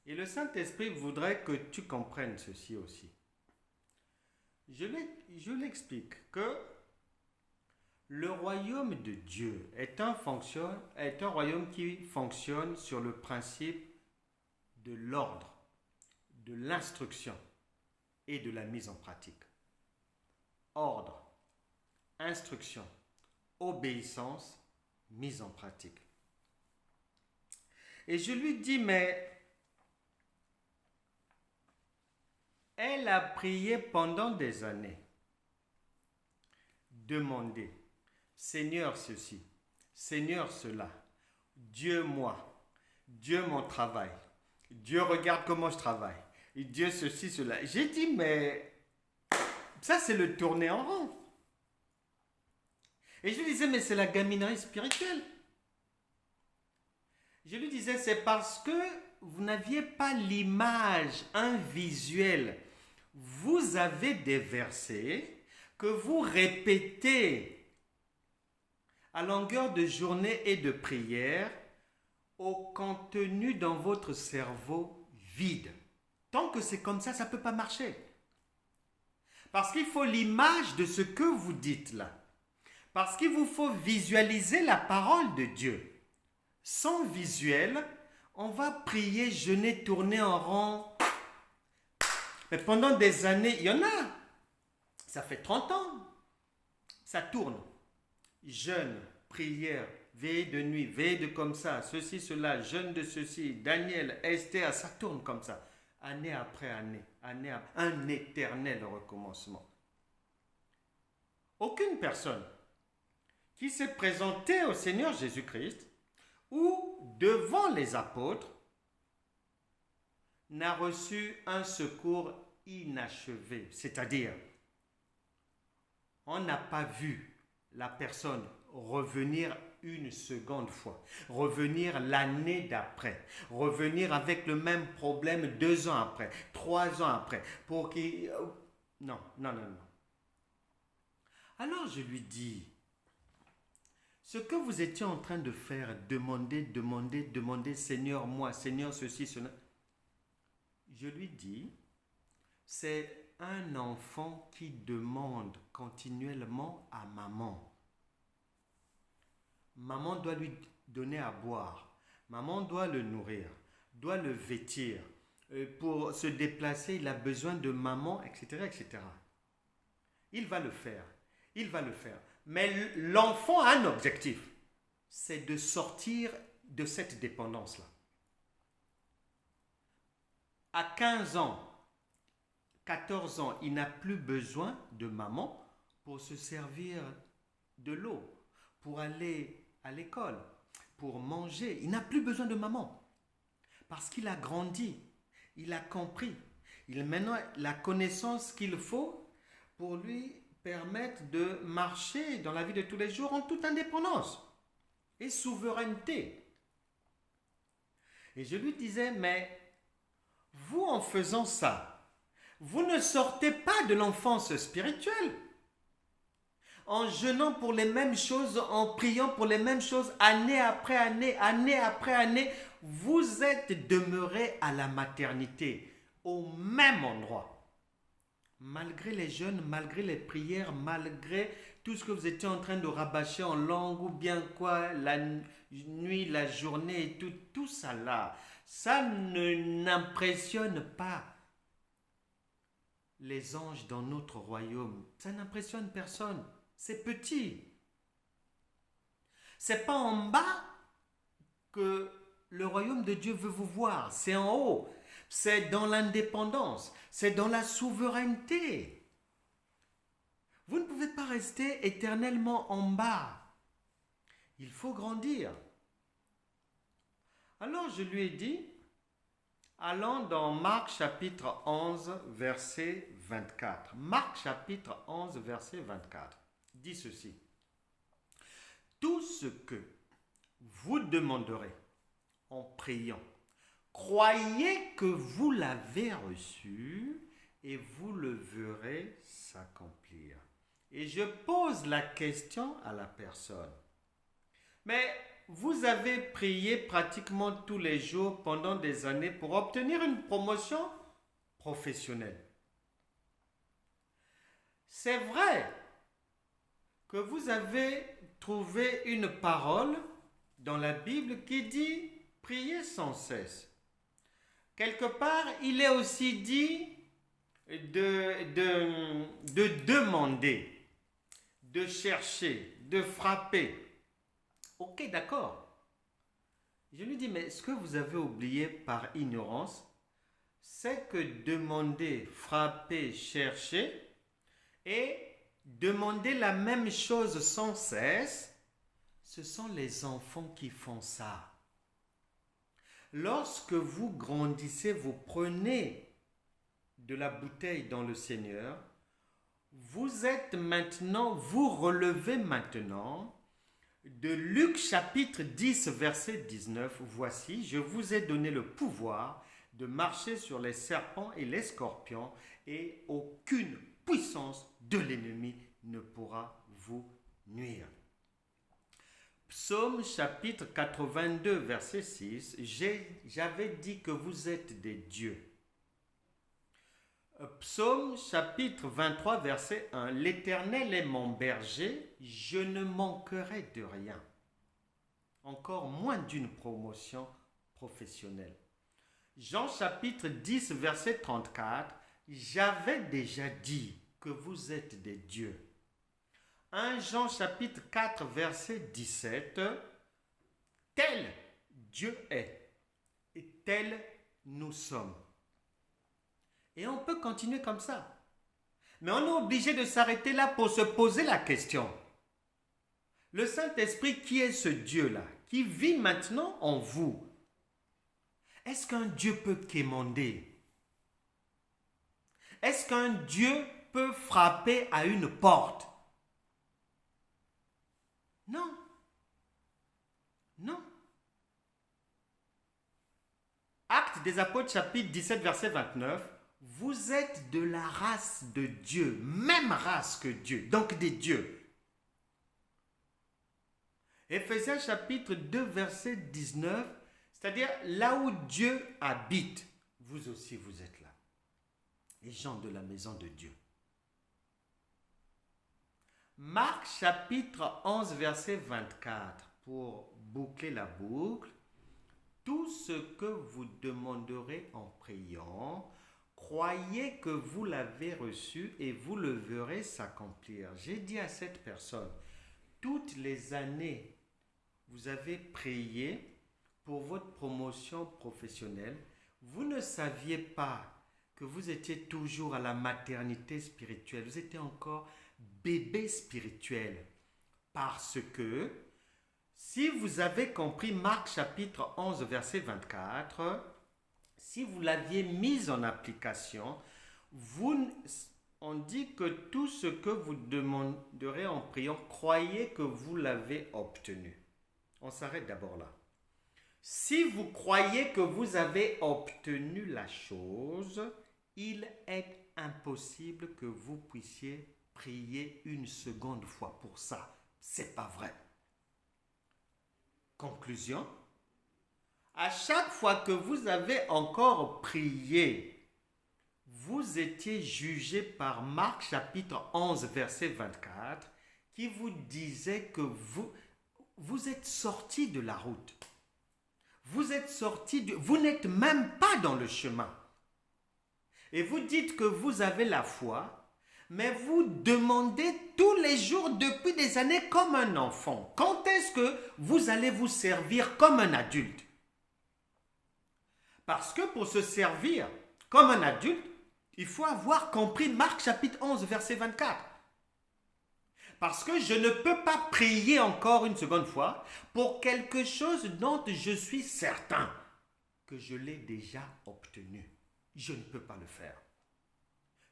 Et le Saint-Esprit voudrait que tu comprennes ceci aussi. Je l'explique que le royaume de Dieu est un royaume qui fonctionne sur le principe de l'ordre, de l'instruction et de la mise en pratique. Ordre, instruction, obéissance, mise en pratique. Et je lui dis, mais elle a prié pendant des années, demandé, Seigneur ceci, Seigneur cela, Dieu moi, Dieu mon travail, Dieu regarde comment je travaille, et Dieu ceci, cela. J'ai dit, mais ça c'est le tourner en rond. Et je lui disais, mais c'est la gaminerie spirituelle. Je lui disais, c'est parce que vous n'aviez pas l'image, un visuel. Vous avez des versets que vous répétez à longueur de journée et de prière au contenu dans votre cerveau vide. Tant que c'est comme ça ne peut pas marcher. Parce qu'il faut l'image de ce que vous dites là. Parce qu'il vous faut visualiser la parole de Dieu. Sans visuel, on va prier, jeûner, tourner en rond. Mais pendant des années, il y en a. Ça fait 30 ans. Ça tourne. Jeûne, prière, veille de nuit, veille de comme ça, ceci, cela, jeûne de ceci, Daniel, Esther, ça tourne comme ça. Année après année, un éternel recommencement. Aucune personne qui s'est présentée au Seigneur Jésus-Christ ou devant les apôtres n'a reçu un secours inachevé. C'est-à-dire, on n'a pas vu la personne revenir une seconde fois, revenir l'année d'après, revenir avec le même problème 2 ans après, 3 ans après, pour qu'il... Non. Alors je lui dis, ce que vous étiez en train de faire, demander, Seigneur moi, Seigneur ceci, cela, je lui dis, c'est un enfant qui demande continuellement à maman. Maman doit lui donner à boire. Maman doit le nourrir, doit le vêtir. Pour se déplacer, il a besoin de maman, etc., etc. Il va le faire. Mais l'enfant a un objectif. C'est de sortir de cette dépendance-là. À 15 ans, 14 ans, il n'a plus besoin de maman pour se servir de l'eau, pour aller à l'école, pour manger. Il n'a plus besoin de maman parce qu'il a grandi, il a compris. Il a maintenant la connaissance qu'il faut pour lui permettent de marcher dans la vie de tous les jours en toute indépendance et souveraineté. Et je lui disais, mais vous, en faisant ça, vous ne sortez pas de l'enfance spirituelle. En jeûnant pour les mêmes choses, en priant pour les mêmes choses, année après année, année après année, vous êtes demeuré à la maternité, au même endroit. Malgré les jeûnes, malgré les prières, malgré tout ce que vous étiez en train de rabâcher en langue, ou bien quoi, la nuit, la journée et tout ça là, ça n'impressionne pas les anges dans notre royaume. Ça n'impressionne personne. C'est petit. C'est pas en bas que le royaume de Dieu veut vous voir. C'est en haut. C'est dans l'indépendance. C'est dans la souveraineté. Vous ne pouvez pas rester éternellement en bas. Il faut grandir. Alors je lui ai dit, allons dans Marc chapitre 11, verset 24. Marc chapitre 11, verset 24 dit ceci. Tout ce que vous demanderez en priant, croyez que vous l'avez reçu et vous le verrez s'accomplir. Et je pose la question à la personne. Mais vous avez prié pratiquement tous les jours pendant des années pour obtenir une promotion professionnelle. C'est vrai que vous avez trouvé une parole dans la Bible qui dit « priez sans cesse ». Quelque part, il est aussi dit de demander, de chercher, de frapper. Ok, d'accord. Je lui dis, mais ce que vous avez oublié par ignorance, c'est que demander, frapper, chercher et demander la même chose sans cesse, ce sont les enfants qui font ça. Lorsque vous grandissez, vous prenez de la bouteille dans le Seigneur, vous êtes maintenant, vous relevez maintenant de Luc chapitre 10 verset 19. Voici, je vous ai donné le pouvoir de marcher sur les serpents et les scorpions et aucune puissance de l'ennemi ne pourra vous nuire. Psaume chapitre 82 verset 6, j'avais dit que vous êtes des dieux. Psaume chapitre 23 verset 1, l'Éternel est mon berger, je ne manquerai de rien. Encore moins d'une promotion professionnelle. Jean chapitre 10 verset 34, j'avais déjà dit que vous êtes des dieux. 1 Jean chapitre 4 verset 17, tel Dieu est et tel nous sommes. Et on peut continuer comme ça. Mais on est obligé de s'arrêter là pour se poser la question. Le Saint-Esprit, qui est ce Dieu-là, qui vit maintenant en vous, est-ce qu'un Dieu peut quémander? Est-ce qu'un Dieu peut frapper à une porte? Non. Non. Actes des Apôtres chapitre 17 verset 29. Vous êtes de la race de Dieu, même race que Dieu, donc des dieux. Éphésiens chapitre 2 verset 19, c'est-à-dire là où Dieu habite, vous aussi vous êtes là. Les gens de la maison de Dieu. Marc chapitre 11 verset 24, pour boucler la boucle, tout ce que vous demanderez en priant, croyez que vous l'avez reçu et vous le verrez s'accomplir. J'ai dit à cette personne, toutes les années, vous avez prié pour votre promotion professionnelle. Vous ne saviez pas que vous étiez toujours à la maternité spirituelle. Vous étiez encore bébé spirituel. Parce que, si vous avez compris Marc chapitre 11 verset 24, si vous l'aviez mise en application, on dit que tout ce que vous demanderez en priant, croyez que vous l'avez obtenu. On s'arrête d'abord là. Si vous croyez que vous avez obtenu la chose, il est impossible que vous puissiez prier une seconde fois pour ça. C'est pas vrai. Conclusion. À chaque fois que vous avez encore prié, vous étiez jugé par Marc chapitre 11 verset 24 qui vous disait que vous êtes sorti de la route. Vous êtes sorti vous n'êtes même pas dans le chemin. Et vous dites que vous avez la foi, mais vous demandez tous les jours depuis des années comme un enfant. Quand est-ce que vous allez vous servir comme un adulte? Parce que pour se servir comme un adulte, il faut avoir compris Marc chapitre 11 verset 24. Parce que je ne peux pas prier encore une seconde fois pour quelque chose dont je suis certain que je l'ai déjà obtenu. Je ne peux pas le faire.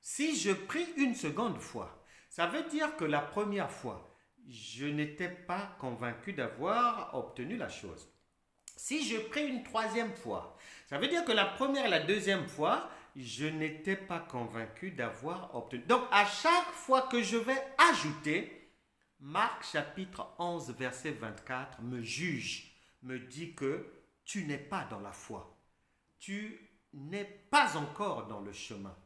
Si je prie une seconde fois, ça veut dire que la première fois, je n'étais pas convaincu d'avoir obtenu la chose. Si je prie une troisième fois, ça veut dire que la première et la deuxième fois, je n'étais pas convaincu d'avoir obtenu. Donc, à chaque fois que je vais ajouter, Marc chapitre 11 verset 24 me juge, me dit que tu n'es pas dans la foi. Tu n'es pas encore dans le chemin.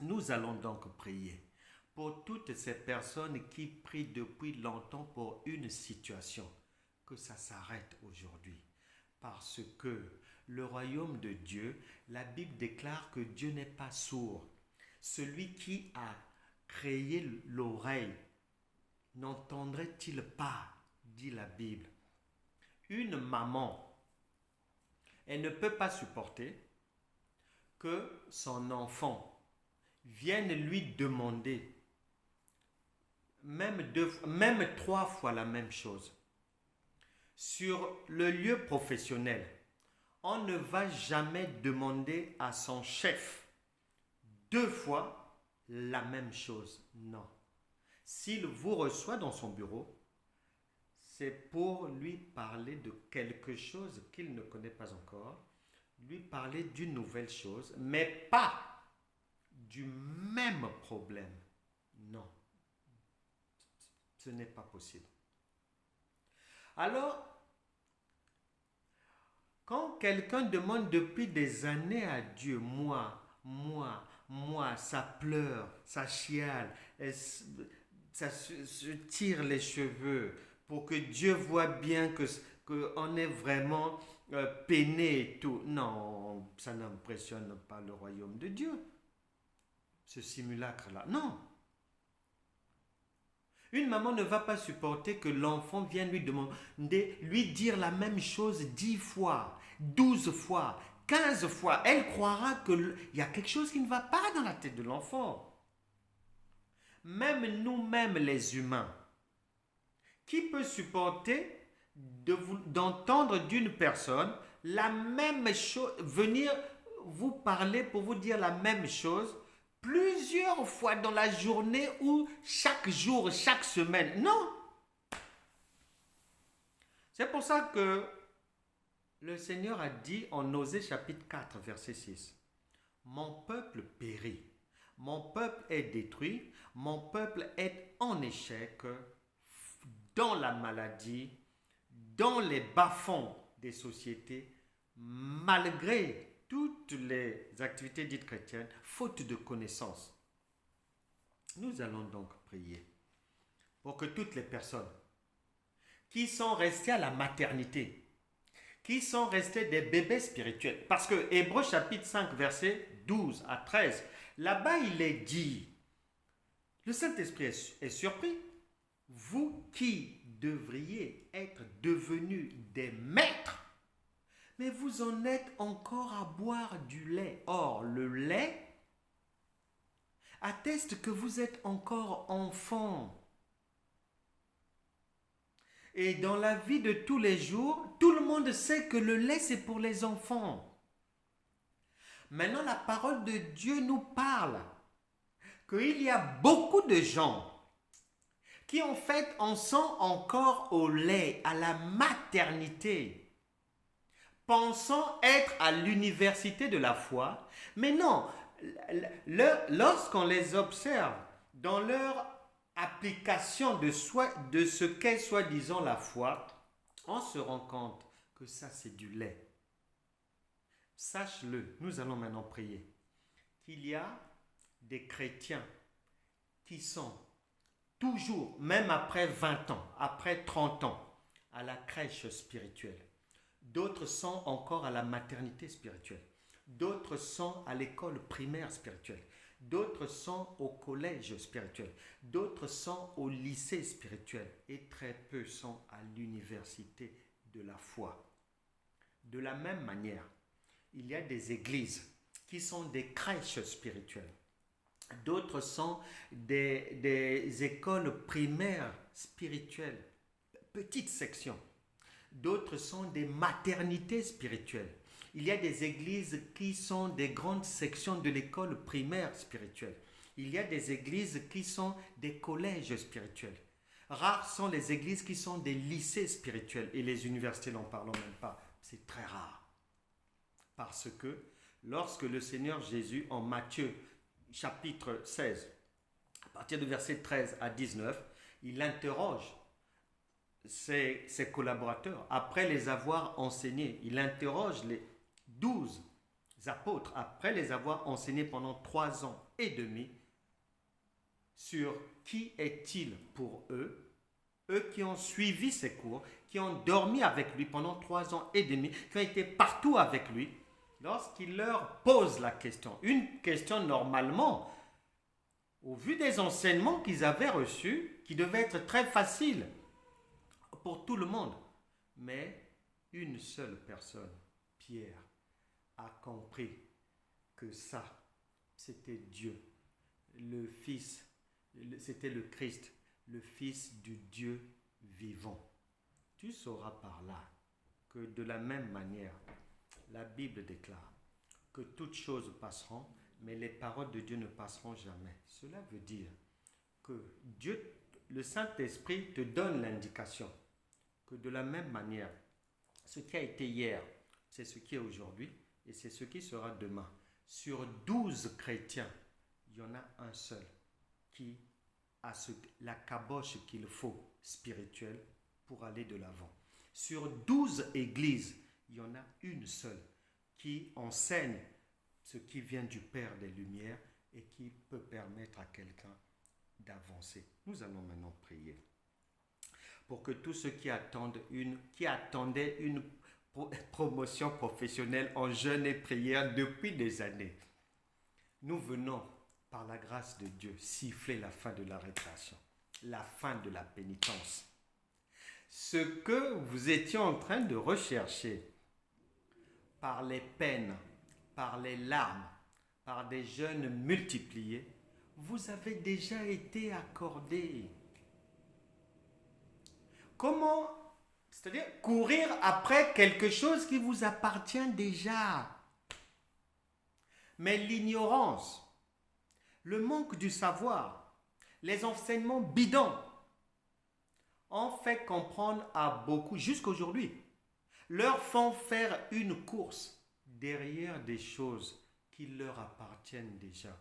Nous allons donc prier pour toutes ces personnes qui prient depuis longtemps pour une situation, que ça s'arrête aujourd'hui. Parce que le royaume de Dieu, la Bible déclare que Dieu n'est pas sourd. Celui qui a créé l'oreille, n'entendrait-il pas, dit la Bible. Une maman, elle ne peut pas supporter que son enfant vienne lui demander même 3 fois la même chose. Sur le lieu professionnel, on ne va jamais demander à son chef 2 fois la même chose. Non. S'il vous reçoit dans son bureau, c'est pour lui parler de quelque chose qu'il ne connaît pas encore, lui parler d'une nouvelle chose, mais pas du même problème. Non, ce n'est pas possible. Alors, quand quelqu'un demande depuis des années à Dieu, moi, ça pleure, ça chiale, ça se tire les cheveux pour que Dieu voit bien qu'on est vraiment peiné et tout. Non, ça n'impressionne pas le royaume de Dieu, ce simulacre-là. Non. Une maman ne va pas supporter que l'enfant vienne lui dire la même chose 10 fois, 12 fois, 15 fois. Elle croira qu'il y a quelque chose qui ne va pas dans la tête de l'enfant. Même nous-mêmes les humains, qui peut supporter d'entendre d'une personne la même chose, venir vous parler pour vous dire la même chose plusieurs fois dans la journée ou chaque jour, chaque semaine. Non. C'est pour ça que le Seigneur a dit en Osée chapitre 4, verset 6, « Mon peuple périt, mon peuple est détruit, mon peuple est en échec dans la maladie, dans les bas-fonds des sociétés, malgré toutes les activités dites chrétiennes, faute de connaissances. » Nous allons donc prier pour que toutes les personnes qui sont restées à la maternité, qui sont restées des bébés spirituels, parce que Hébreux chapitre 5, verset 12 à 13, là-bas il est dit, le Saint-Esprit est surpris, vous qui devriez être devenus des maîtres, mais vous en êtes encore à boire du lait. Or, le lait atteste que vous êtes encore enfants. Et dans la vie de tous les jours, tout le monde sait que le lait, c'est pour les enfants. Maintenant, la parole de Dieu nous parle qu'il y a beaucoup de gens qui en fait en sont encore au lait, à la maternité, pensant être à l'université de la foi, mais non, lorsqu'on les observe dans leur application de ce qu'est soi-disant la foi, on se rend compte que ça c'est du lait. Sache-le, nous allons maintenant prier, qu'il y a des chrétiens qui sont toujours, même après 20 ans, après 30 ans, à la crèche spirituelle. D'autres sont encore à la maternité spirituelle. D'autres sont à l'école primaire spirituelle. D'autres sont au collège spirituel. D'autres sont au lycée spirituel. Et très peu sont à l'université de la foi. De la même manière, il y a des églises qui sont des crèches spirituelles. D'autres sont des écoles primaires spirituelles, petites sections. D'autres sont des maternités spirituelles. Il y a des églises qui sont des grandes sections de l'école primaire spirituelle. Il y a des églises qui sont des collèges spirituels. Rares sont les églises qui sont des lycées spirituels. Et les universités, n'en parlons même pas. C'est très rare. Parce que lorsque le Seigneur Jésus, en Matthieu chapitre 16, à partir du verset 13 à 19, il interroge ses collaborateurs, après les avoir enseignés. Il interroge les 12 apôtres, après les avoir enseignés pendant 3 ans et demi, sur qui est-il pour eux, eux qui ont suivi ses cours, qui ont dormi avec lui pendant 3 ans et demi, qui ont été partout avec lui. Lorsqu'il leur pose la question, une question normalement, au vu des enseignements qu'ils avaient reçus, qui devait être très facile pour tout le monde, mais une seule personne, Pierre, a compris que ça, c'était Dieu, le Fils, c'était le Christ, le Fils du Dieu vivant. Tu sauras par là que de la même manière, la Bible déclare que toutes choses passeront, mais les paroles de Dieu ne passeront jamais. Cela veut dire que Dieu, le Saint-Esprit, te donne l'indication que de la même manière, ce qui a été hier, c'est ce qui est aujourd'hui et c'est ce qui sera demain. Sur 12 chrétiens, il y en a un seul qui a la caboche qu'il faut spirituelle pour aller de l'avant. Sur 12 églises, il y en a une seule qui enseigne ce qui vient du Père des Lumières et qui peut permettre à quelqu'un d'avancer. Nous allons maintenant prier pour que tous ceux qui attendaient une promotion professionnelle en jeûne et prière depuis des années, nous venons, par la grâce de Dieu, siffler la fin de la récréation, la fin de la pénitence. Ce que vous étiez en train de rechercher par les peines, par les larmes, par des jeûnes multipliés, vous avez déjà été accordé. Comment, c'est-à-dire courir après quelque chose qui vous appartient déjà. Mais l'ignorance, le manque du savoir, les enseignements bidons ont fait comprendre à beaucoup, jusqu'aujourd'hui, leur font faire une course derrière des choses qui leur appartiennent déjà.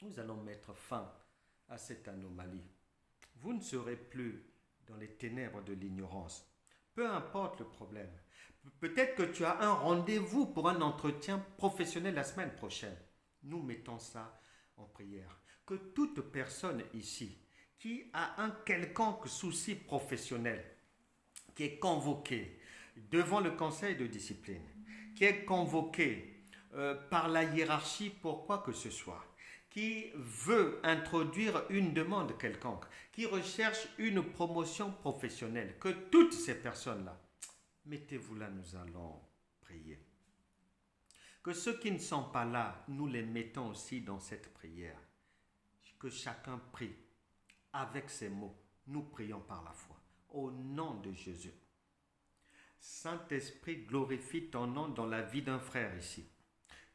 Nous allons mettre fin à cette anomalie. Vous ne serez plus dans les ténèbres de l'ignorance. Peu importe le problème. Peut-être que tu as un rendez-vous pour un entretien professionnel la semaine prochaine. Nous mettons ça en prière. Que toute personne ici qui a un quelconque souci professionnel, qui est convoquée devant le conseil de discipline, qui est convoqué par la hiérarchie pour quoi que ce soit, qui veut introduire une demande quelconque, qui recherche une promotion professionnelle, que toutes ces personnes-là, mettez-vous là, nous allons prier. Que ceux qui ne sont pas là, nous les mettons aussi dans cette prière. Que chacun prie avec ces mots. Nous prions par la foi. Au nom de Jésus. Saint-Esprit, glorifie ton nom dans la vie d'un frère ici.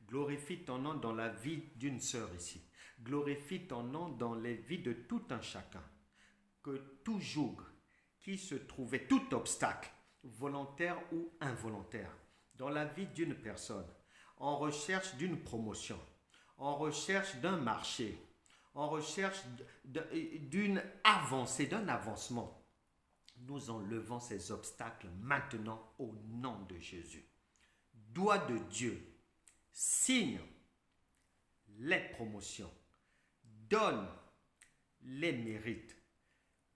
Glorifie ton nom dans la vie d'une sœur ici. Glorifie ton nom dans les vies de tout un chacun. Que tout joug qui se trouvait, tout obstacle, volontaire ou involontaire, dans la vie d'une personne, en recherche d'une promotion, en recherche d'un marché, en recherche d'une avancée, d'un avancement, nous enlevons ces obstacles maintenant au nom de Jésus. Doigt de Dieu, signe les promotions, donne les mérites.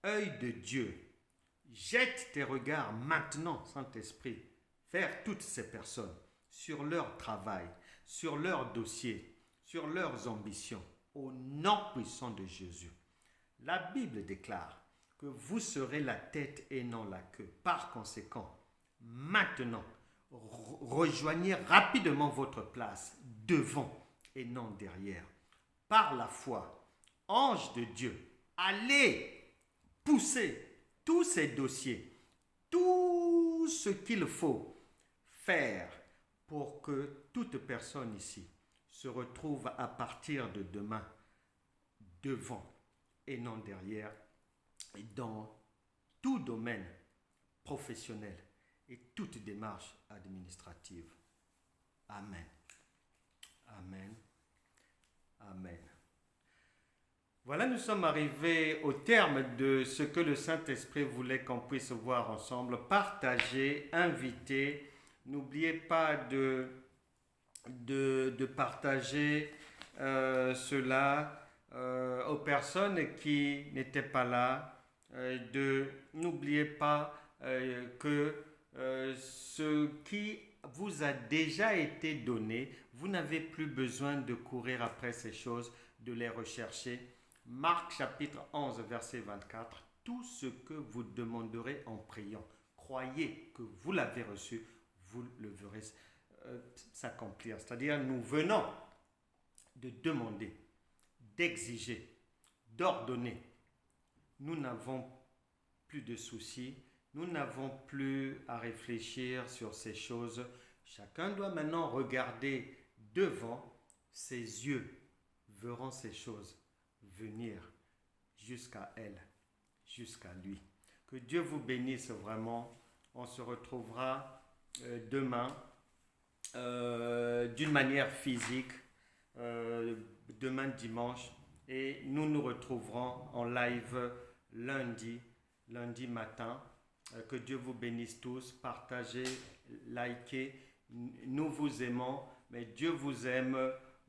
Œil de Dieu, jette tes regards maintenant, Saint-Esprit, vers toutes ces personnes, sur leur travail, sur leur dossier, sur leurs ambitions, au nom puissant de Jésus. La Bible déclare que vous serez la tête et non la queue. Par conséquent, maintenant, rejoignez rapidement votre place devant et non derrière. Par la foi, ange de Dieu, allez pousser tous ces dossiers, tout ce qu'il faut faire pour que toute personne ici se retrouve à partir de demain devant et non derrière, dans tout domaine professionnel et toute démarche administrative. Amen. Amen. Amen. Voilà, nous sommes arrivés au terme de ce que le Saint-Esprit voulait qu'on puisse voir ensemble. Partagez, invitez. N'oubliez pas de partager cela aux personnes qui n'étaient pas là. N'oubliez pas que ce qui vous a déjà été donné, vous n'avez plus besoin de courir après ces choses, de les rechercher. Marc chapitre 11 verset 24, tout ce que vous demanderez en priant, croyez que vous l'avez reçu, vous le verrez s'accomplir. C'est-à-dire, nous venons de demander, d'exiger, d'ordonner. Nous n'avons plus de soucis, nous n'avons plus à réfléchir sur ces choses. Chacun doit maintenant regarder devant, ses yeux verront ces choses venir jusqu'à elle, jusqu'à lui. Que Dieu vous bénisse vraiment. On se retrouvera demain d'une manière physique, demain dimanche, et nous nous retrouverons en live lundi matin. Que Dieu vous bénisse tous. Partagez, likez. Nous vous aimons, mais Dieu vous aime.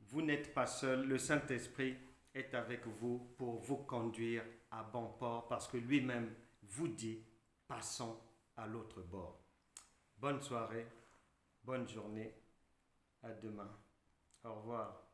Vous n'êtes pas seul. Le Saint-Esprit est avec vous pour vous conduire à bon port, parce que lui-même vous dit, passons à l'autre bord. Bonne soirée, bonne journée, à demain. Au revoir.